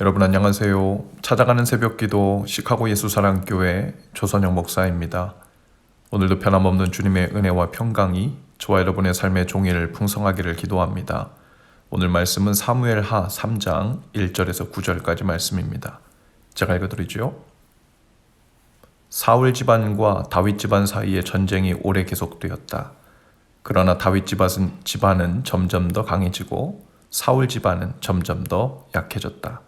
여러분 안녕하세요. 찾아가는 새벽기도 시카고 예수사랑교회 조선영 목사입니다. 오늘도 변함없는 주님의 은혜와 평강이 저와 여러분의 삶의 종일 풍성하기를 기도합니다. 오늘 말씀은 사무엘하 3장 1절에서 9절까지 말씀입니다. 제가 읽어드리죠. 사울 집안과 다윗 집안 사이의 전쟁이 오래 계속되었다. 그러나 다윗 집안은 점점 더 강해지고 사울 집안은 점점 더 약해졌다.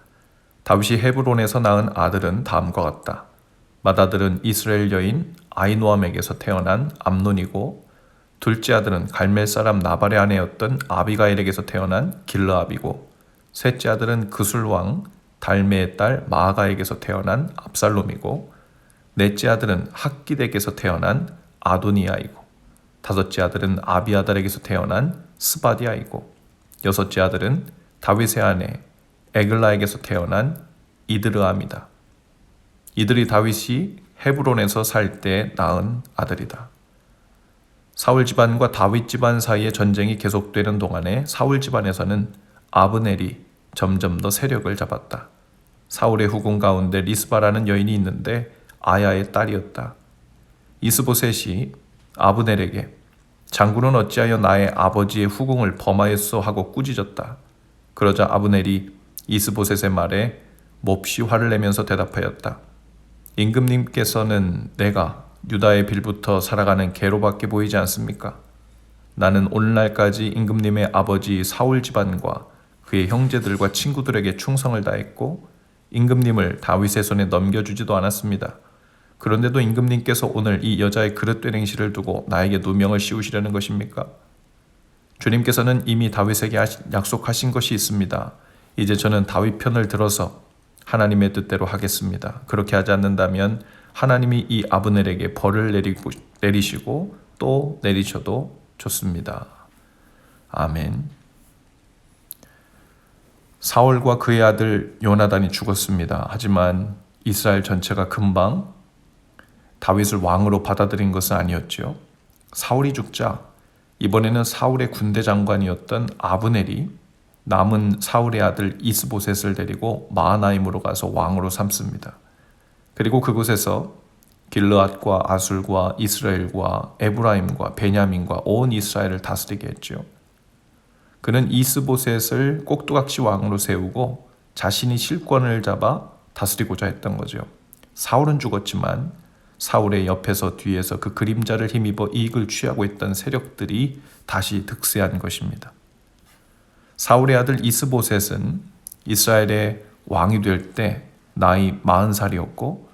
다윗이 헤브론에서 낳은 아들은 다음과 같다. 맏아들은 이스라엘 여인 아히노암에게서 태어난 암논이고 둘째 아들은 갈멜 사람 나발의 아내였던 아비가일에게서 태어난 길르압이고 셋째 아들은 그술 왕 달메의 딸 마아가에게서 태어난 압살롬이고 넷째 아들은 학깃에게서 태어난 아도니아이고 다섯째 아들은 아비아달에게서 태어난 스바디아이고 여섯째 아들은 다윗의 아내 에글라에게서 태어난 이드르암이다. 이들이 다윗이 헤브론에서 살 때 낳은 아들이다. 사울 집안과 다윗 집안 사이의 전쟁이 계속되는 동안에 사울 집안에서는 아브넬이 점점 더 세력을 잡았다. 사울의 후궁 가운데 리스바라는 여인이 있는데 아야의 딸이었다. 이스보셋이 아브넬에게 장군은 어찌하여 나의 아버지의 후궁을 범하였소 하고 꾸짖었다. 그러자 아브넬이 이스보셋의 말에 몹시 화를 내면서 대답하였다. 임금님께서는 내가 유다의 빌부터 살아가는 개로밖에 보이지 않습니까? 나는 오늘날까지 임금님의 아버지 사울 집안과 그의 형제들과 친구들에게 충성을 다했고 임금님을 다윗의 손에 넘겨주지도 않았습니다. 그런데도 임금님께서 오늘 이 여자의 그릇된 행실을 두고 나에게 누명을 씌우시려는 것입니까? 주님께서는 이미 다윗에게 약속하신 것이 있습니다. 이제 저는 다윗 편을 들어서 하나님의 뜻대로 하겠습니다. 그렇게 하지 않는다면 하나님이 이 아브넬에게 벌을 내리시고 또 내리셔도 좋습니다. 아멘. 사울과 그의 아들 요나단이 죽었습니다. 하지만 이스라엘 전체가 금방 다윗을 왕으로 받아들인 것은 아니었죠. 사울이 죽자 이번에는 사울의 군대 장관이었던 아브넬이 남은 사울의 아들 이스보셋을 데리고 마하나임으로 가서 왕으로 삼습니다. 그리고 그곳에서 길르앗과 아술과 이스라엘과 에브라임과 베냐민과 온 이스라엘을 다스리게 했죠. 그는 이스보셋을 꼭두각시 왕으로 세우고 자신이 실권을 잡아 다스리고자 했던 거죠. 사울은 죽었지만 사울의 옆에서 뒤에서 그 그림자를 힘입어 이익을 취하고 있던 세력들이 다시 득세한 것입니다. 사울의 아들 이스보셋은 이스라엘의 왕이 될 때 나이 40살이었고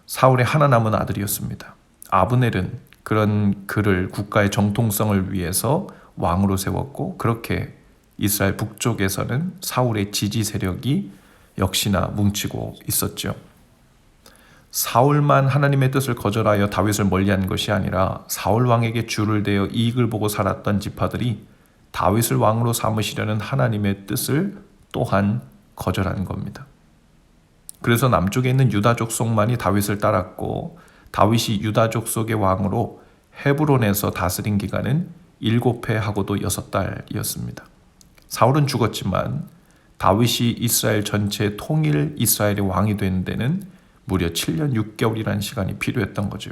사울의 하나 남은 아들이었습니다. 아브넬은 그런 그를 국가의 정통성을 위해서 왕으로 세웠고 그렇게 이스라엘 북쪽에서는 사울의 지지 세력이 역시나 뭉치고 있었죠. 사울만 하나님의 뜻을 거절하여 다윗을 멀리한 것이 아니라 사울 왕에게 줄을 대어 이익을 보고 살았던 지파들이 다윗을 왕으로 삼으시려는 하나님의 뜻을 또한 거절한 겁니다. 그래서 남쪽에 있는 유다 족속만이 다윗을 따랐고 다윗이 유다 족속의 왕으로 헤브론에서 다스린 기간은 7해 하고도 6달이었습니다. 사울은 죽었지만 다윗이 이스라엘 전체 통일 이스라엘의 왕이 되는 데는 무려 7년 6개월이라는 시간이 필요했던 거죠.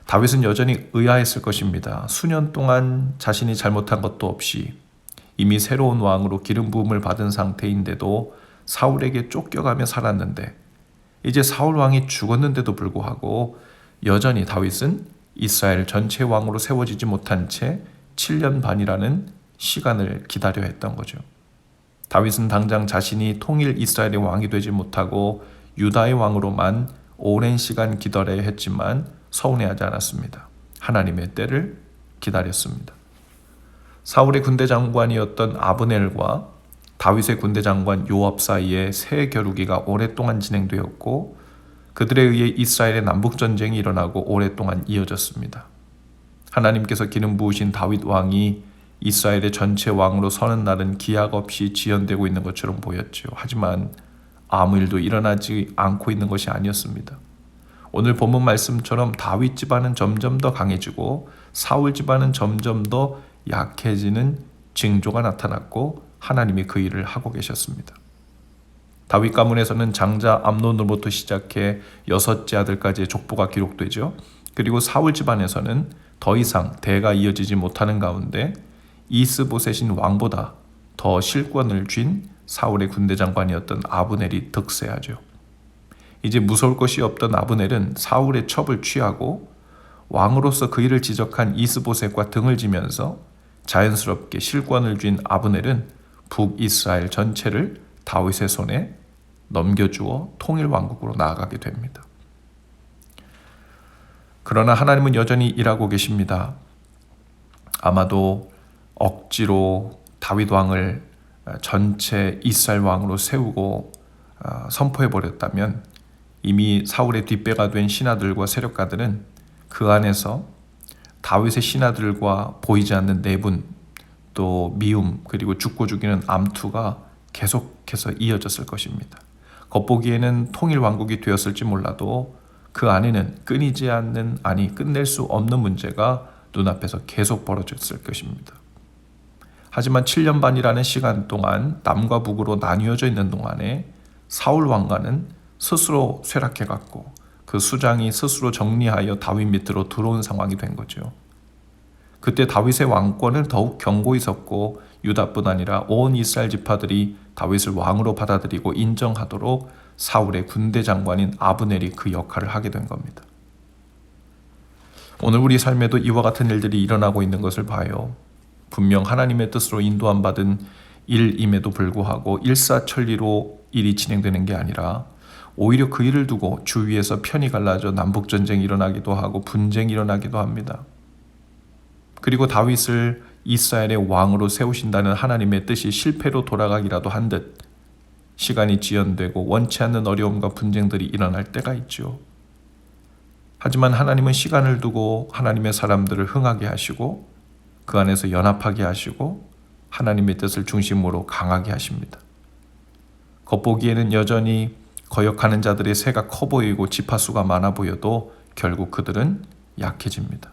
다윗은 여전히 의아했을 것입니다. 수년 동안 자신이 잘못한 것도 없이 이미 새로운 왕으로 기름 부음을 받은 상태인데도 사울에게 쫓겨가며 살았는데 이제 사울 왕이 죽었는데도 불구하고 여전히 다윗은 이스라엘 전체 왕으로 세워지지 못한 채 7년 반이라는 시간을 기다려야 했던 거죠. 다윗은 당장 자신이 통일 이스라엘의 왕이 되지 못하고 유다의 왕으로만 오랜 시간 기다려야 했지만 서운해하지 않았습니다. 하나님의 때를 기다렸습니다. 사울의 군대 장관이었던 아브넬과 다윗의 군대 장관 요압 사이에 세 겨루기가 오랫동안 진행되었고 그들에 의해 이스라엘의 남북전쟁이 일어나고 오랫동안 이어졌습니다. 하나님께서 기름 부으신 다윗 왕이 이스라엘의 전체 왕으로 서는 날은 기약 없이 지연되고 있는 것처럼 보였죠. 하지만 아무 일도 일어나지 않고 있는 것이 아니었습니다. 오늘 본문 말씀처럼 다윗 집안은 점점 더 강해지고 사울 집안은 점점 더 약해지는 징조가 나타났고 하나님이 그 일을 하고 계셨습니다. 다윗 가문에서는 장자 암논으로부터 시작해 여섯째 아들까지의 족보가 기록되죠. 그리고 사울 집안에서는 더 이상 대가 이어지지 못하는 가운데 이스보셋인 왕보다 더 실권을 쥔 사울의 군대 장관이었던 아브넬이 득세하죠. 이제 무서울 것이 없던 아브넬은 사울의 첩을 취하고 왕으로서 그 일을 지적한 이스보셋과 등을 지면서 자연스럽게 실권을 쥔 아브넬은 북이스라엘 전체를 다윗의 손에 넘겨주어 통일 왕국으로 나아가게 됩니다. 그러나 하나님은 여전히 일하고 계십니다. 아마도 억지로 다윗 왕을 전체 이스라엘 왕으로 세우고 선포해버렸다면 이미 사울의 뒷배가 된 신하들과 세력가들은 그 안에서 다윗의 신하들과 보이지 않는 내분, 또 미움, 그리고 죽고 죽이는 암투가 계속해서 이어졌을 것입니다. 겉보기에는 통일 왕국이 되었을지 몰라도 그 안에는 끊이지 않는, 끝낼 수 없는 문제가 눈앞에서 계속 벌어졌을 것입니다. 하지만 7년 반이라는 시간 동안 남과 북으로 나뉘어져 있는 동안에 사울 왕가는 스스로 쇠락해갔고 그 수장이 스스로 정리하여 다윗 밑으로 들어온 상황이 된 거죠. 그때 다윗의 왕권은 더욱 견고히 섰고 유다뿐 아니라 온 이스라엘 지파들이 다윗을 왕으로 받아들이고 인정하도록 사울의 군대 장관인 아브넬이 그 역할을 하게 된 겁니다. 오늘 우리 삶에도 이와 같은 일들이 일어나고 있는 것을 봐요. 분명 하나님의 뜻으로 인도함 받은 일임에도 불구하고 일사천리로 일이 진행되는 게 아니라 오히려 그 일을 두고 주위에서 편이 갈라져 남북전쟁이 일어나기도 하고 분쟁이 일어나기도 합니다. 그리고 다윗을 이스라엘의 왕으로 세우신다는 하나님의 뜻이 실패로 돌아가기라도 한 듯 시간이 지연되고 원치 않는 어려움과 분쟁들이 일어날 때가 있죠. 하지만 하나님은 시간을 두고 하나님의 사람들을 흥하게 하시고 그 안에서 연합하게 하시고 하나님의 뜻을 중심으로 강하게 하십니다. 겉보기에는 여전히 거역하는 자들의 세가 커 보이고 지파수가 많아 보여도 결국 그들은 약해집니다.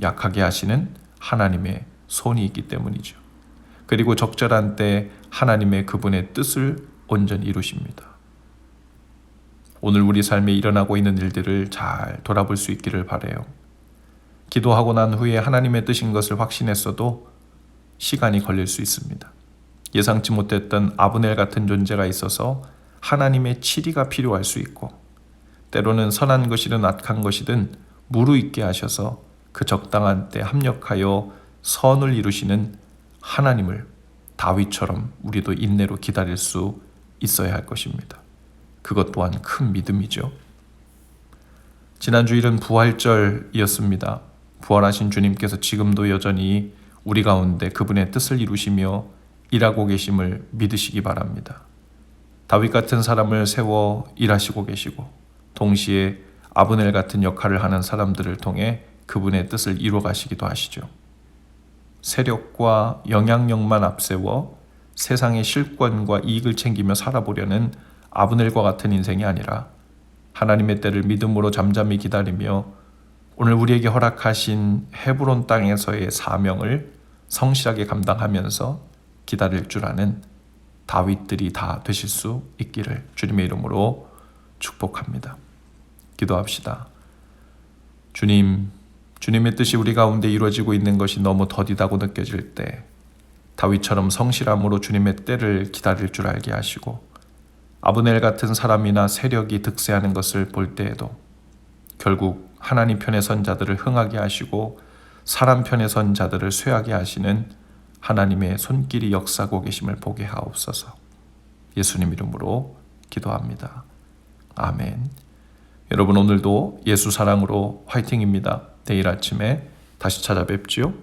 약하게 하시는 하나님의 손이 있기 때문이죠. 그리고 적절한 때 하나님의 그분의 뜻을 온전히 이루십니다. 오늘 우리 삶에 일어나고 있는 일들을 잘 돌아볼 수 있기를 바라요. 기도하고 난 후에 하나님의 뜻인 것을 확신했어도 시간이 걸릴 수 있습니다. 예상치 못했던 아브넬 같은 존재가 있어서 하나님의 치리가 필요할 수 있고 때로는 선한 것이든 악한 것이든 무르익게 하셔서 그 적당한 때 합력하여 선을 이루시는 하나님을 다윗처럼 우리도 인내로 기다릴 수 있어야 할 것입니다. 그것 또한 큰 믿음이죠. 지난 주일은 부활절이었습니다. 부활하신 주님께서 지금도 여전히 우리 가운데 그분의 뜻을 이루시며 일하고 계심을 믿으시기 바랍니다. 다윗 같은 사람을 세워 일하시고 계시고 동시에 아브넬 같은 역할을 하는 사람들을 통해 그분의 뜻을 이루어 가시기도 하시죠. 세력과 영향력만 앞세워 세상의 실권과 이익을 챙기며 살아보려는 아브넬과 같은 인생이 아니라 하나님의 때를 믿음으로 잠잠히 기다리며 오늘 우리에게 허락하신 헤브론 땅에서의 사명을 성실하게 감당하면서 기다릴 줄 아는 다윗들이 다 되실 수 있기를 주님의 이름으로 축복합니다. 기도합시다. 주님의 뜻이 우리 가운데 이루어지고 있는 것이 너무 더디다고 느껴질 때 다윗처럼 성실함으로 주님의 때를 기다릴 줄 알게 하시고 아브넬 같은 사람이나 세력이 득세하는 것을 볼 때에도 결국 하나님 편에 선 자들을 흥하게 하시고 사람 편에 선 자들을 쇠하게 하시는 하나님의 손길이 역사하고 계심을 보게 하옵소서. 예수님 이름으로 기도합니다. 아멘. 여러분 오늘도 예수 사랑으로 화이팅입니다. 내일 아침에 다시 찾아뵙지요.